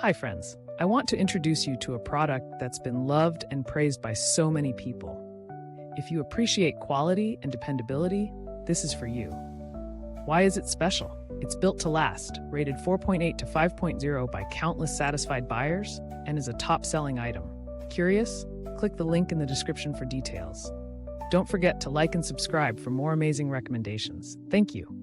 Hi friends, I want to introduce you to a product that's been loved and praised by so many people. If you appreciate quality and dependability, this is for you. Why is it special? It's built to last, rated 4.8 to 5.0 by countless satisfied buyers, and is a top-selling item. Curious? Click the link in the description for details. Don't forget to like and subscribe for more amazing recommendations. Thank you.